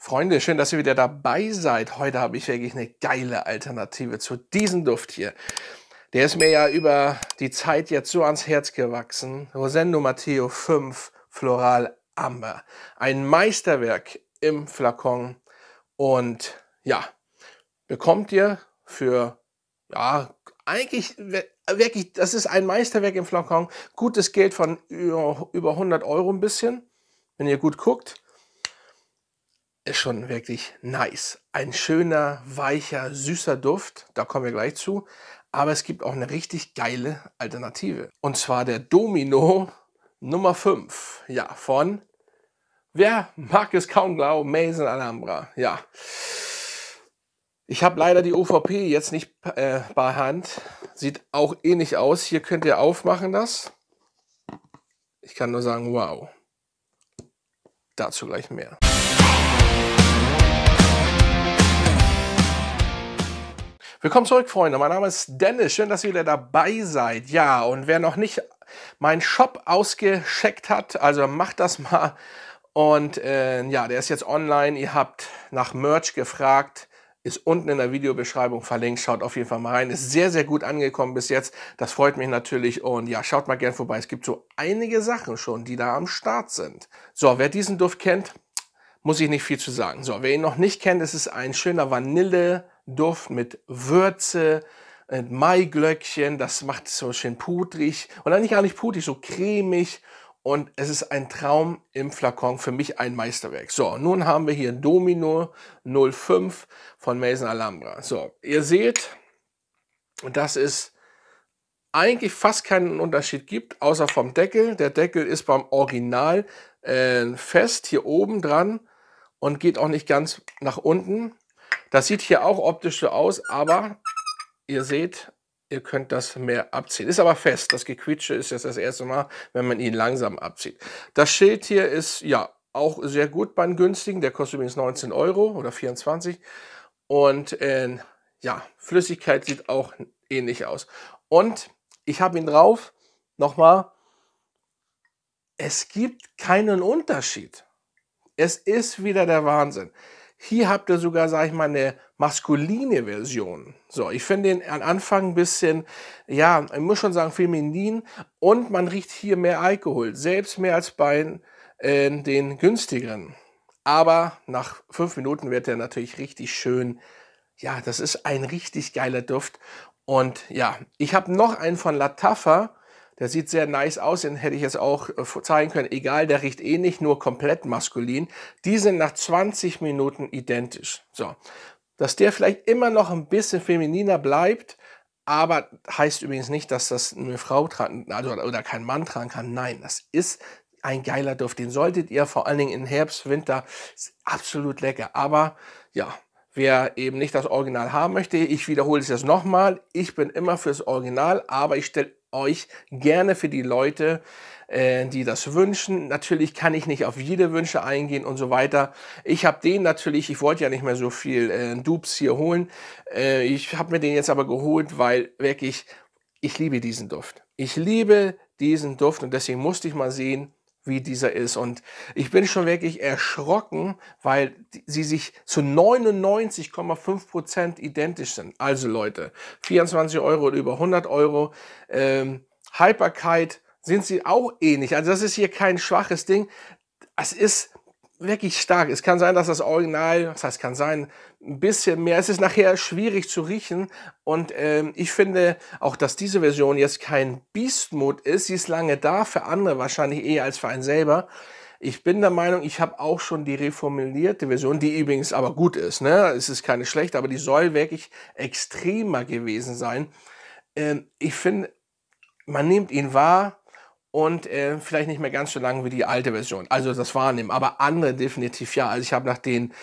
Freunde, schön, dass ihr wieder dabei seid. Heute habe ich wirklich eine geile Alternative zu diesem Duft hier. Der ist mir ja über die Zeit jetzt so ans Herz gewachsen. Rosendo Matteo 5 Floral Amber. Ein Meisterwerk im Flakon. Und ja, bekommt ihr für, ja, eigentlich wirklich, das ist ein Meisterwerk im Flakon. Gutes Geld von über 100 Euro ein bisschen, wenn ihr gut guckt. Ist schon wirklich nice. Ein schöner, weicher, süßer Duft, da kommen wir gleich zu. Aber es gibt auch eine richtig geile Alternative. Und zwar der Domino Nummer 5. Ja, von, wer mag es kaum glauben, Maison Alhambra. Ja, ich habe leider die OVP jetzt nicht bei Hand. Sieht auch ähnlich aus. Hier könnt ihr aufmachen das. Ich kann nur sagen, wow. Dazu gleich mehr. Willkommen zurück, Freunde. Mein Name ist Dennis. Schön, dass ihr wieder dabei seid. Ja, und wer noch nicht meinen Shop ausgecheckt hat, also macht das mal. Und ja, der ist jetzt online. Ihr habt nach Merch gefragt. Ist unten in der Videobeschreibung verlinkt. Schaut auf jeden Fall mal rein. Ist sehr, sehr gut angekommen bis jetzt. Das freut mich natürlich. Und ja, schaut mal gern vorbei. Es gibt so einige Sachen schon, die da am Start sind. So, wer diesen Duft kennt, muss ich nicht viel zu sagen. So, wer ihn noch nicht kennt, es ist ein schöner Vanilleduft mit Würze, Maiglöckchen. Das macht es so schön pudrig. Und dann nicht gar nicht pudrig, so cremig. Und es ist ein Traum im Flakon, für mich ein Meisterwerk. So, nun haben wir hier Domino 05 von Maison Alhambra. So, ihr seht, dass es eigentlich fast keinen Unterschied gibt, außer vom Deckel. Der Deckel ist beim Original fest hier oben dran und geht auch nicht ganz nach unten. Das sieht hier auch optisch so aus, aber ihr seht, ihr könnt das mehr abziehen. Ist aber fest. Das Gequietsche ist jetzt das erste Mal, wenn man ihn langsam abzieht. Das Schild hier ist ja auch sehr gut beim günstigen. Der kostet übrigens 19 Euro oder 24. Und ja, Flüssigkeit sieht auch ähnlich aus. Und ich habe ihn drauf. Nochmal. Es gibt keinen Unterschied. Es ist wieder der Wahnsinn. Hier habt ihr sogar, sage ich mal, eine maskuline Version. So, ich finde den am Anfang ein bisschen, ja, ich muss schon sagen, feminin. Und man riecht hier mehr Alkohol. Selbst mehr als bei den günstigeren. Aber nach 5 Minuten wird der natürlich richtig schön. Ja, das ist ein richtig geiler Duft. Und ja, ich habe noch einen von Lattafa. Der sieht sehr nice aus, den hätte ich jetzt auch zeigen können. Egal, der riecht ähnlich, nur komplett maskulin. Die sind nach 20 Minuten identisch. So, dass der vielleicht immer noch ein bisschen femininer bleibt, aber heißt übrigens nicht, dass das eine Frau tragen, also, oder kein Mann tragen kann. Nein, das ist ein geiler Duft. Den solltet ihr vor allen Dingen im Herbst, Winter, ist absolut lecker. Aber ja, wer eben nicht das Original haben möchte, ich wiederhole es jetzt nochmal. Ich bin immer fürs Original, aber ich stelle euch gerne für die Leute, die das wünschen. Natürlich kann ich nicht auf jede Wünsche eingehen und so weiter. Ich habe den natürlich, ich wollte ja nicht mehr so viel Dupes hier holen. Ich habe mir den jetzt aber geholt, weil wirklich, ich liebe diesen Duft. Ich liebe diesen Duft und deswegen musste ich mal sehen, wie dieser ist. Und ich bin schon wirklich erschrocken, weil sie sich zu 99,5% identisch sind. Also Leute, 24 Euro oder über 100 Euro. Haltbarkeit sind sie auch ähnlich. Also das ist hier kein schwaches Ding. Es ist wirklich stark. Es kann sein, dass das Original, das heißt, kann sein, ein bisschen mehr. Es ist nachher schwierig zu riechen. Und ich finde auch, dass diese Version jetzt kein Beast Mode ist. Sie ist lange da, für andere wahrscheinlich eher als für einen selber. Ich bin der Meinung, ich habe auch schon die reformulierte Version, die übrigens aber gut ist. Ne? Es ist keine schlechte, aber die soll wirklich extremer gewesen sein. Ich finde, man nimmt ihn wahr. Und vielleicht nicht mehr ganz so lang wie die alte Version. Also das Wahrnehmen, aber andere definitiv ja. Also ich habe nach den,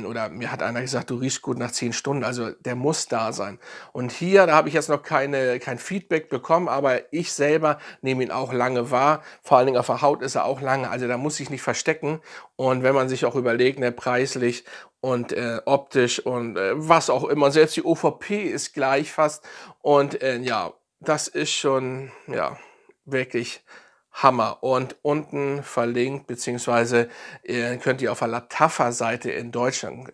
oder mir hat einer gesagt, du riechst gut nach 10 Stunden. Also der muss da sein. Und hier, da habe ich jetzt noch kein Feedback bekommen, aber ich selber nehme ihn auch lange wahr. Vor allen Dingen auf der Haut ist er auch lange, also da muss ich nicht verstecken. Und wenn man sich auch überlegt, ne, preislich und optisch und was auch immer, selbst die OVP ist gleich fast. Und ja, das ist schon, ja, wirklich Hammer. Und unten verlinkt, beziehungsweise könnt ihr auf der Lataffa-Seite in Deutschland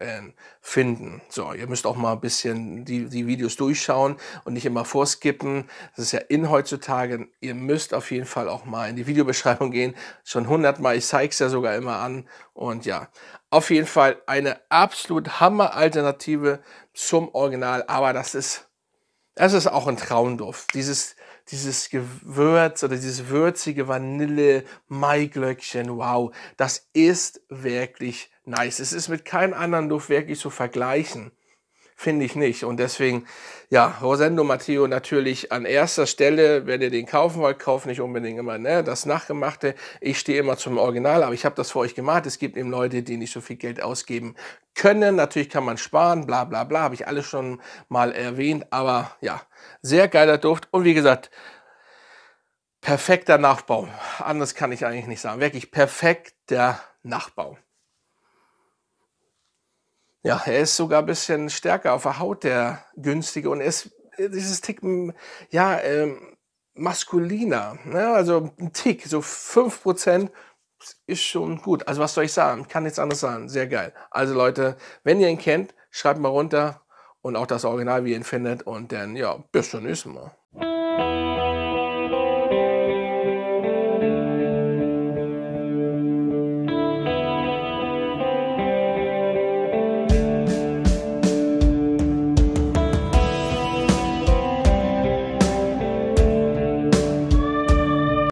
finden. So, ihr müsst auch mal ein bisschen die Videos durchschauen und nicht immer vorskippen. Das ist ja in heutzutage. Ihr müsst auf jeden Fall auch mal in die Videobeschreibung gehen. Schon 100 Mal, ich zeige es ja sogar immer an. Und ja, auf jeden Fall eine absolut Hammer-Alternative zum Original. Aber das ist auch ein Traumduft. Dieses Gewürz oder dieses würzige Vanille-Maiglöckchen, wow, das ist wirklich nice. Es ist mit keinem anderen Duft wirklich zu vergleichen. Finde ich nicht. Und deswegen, ja, Rosendo Matteo natürlich an erster Stelle. Wenn ihr den kaufen wollt, kauft nicht unbedingt immer, ne, das Nachgemachte. Ich stehe immer zum Original, aber ich habe das für euch gemacht. Es gibt eben Leute, die nicht so viel Geld ausgeben können. Natürlich kann man sparen, bla bla bla, habe ich alles schon mal erwähnt. Aber ja, sehr geiler Duft. Und wie gesagt, perfekter Nachbau. Anders kann ich eigentlich nicht sagen. Wirklich perfekter Nachbau. Ja, er ist sogar ein bisschen stärker auf der Haut, der günstige, und er ist dieses Tick, ja, maskuliner, ne? Also ein Tick, so 5% ist schon gut. Also, was soll ich sagen? Kann nichts anderes sagen. Sehr geil. Also, Leute, wenn ihr ihn kennt, schreibt mal runter und auch das Original, wie ihr ihn findet, und dann, ja, bis zum nächsten Mal.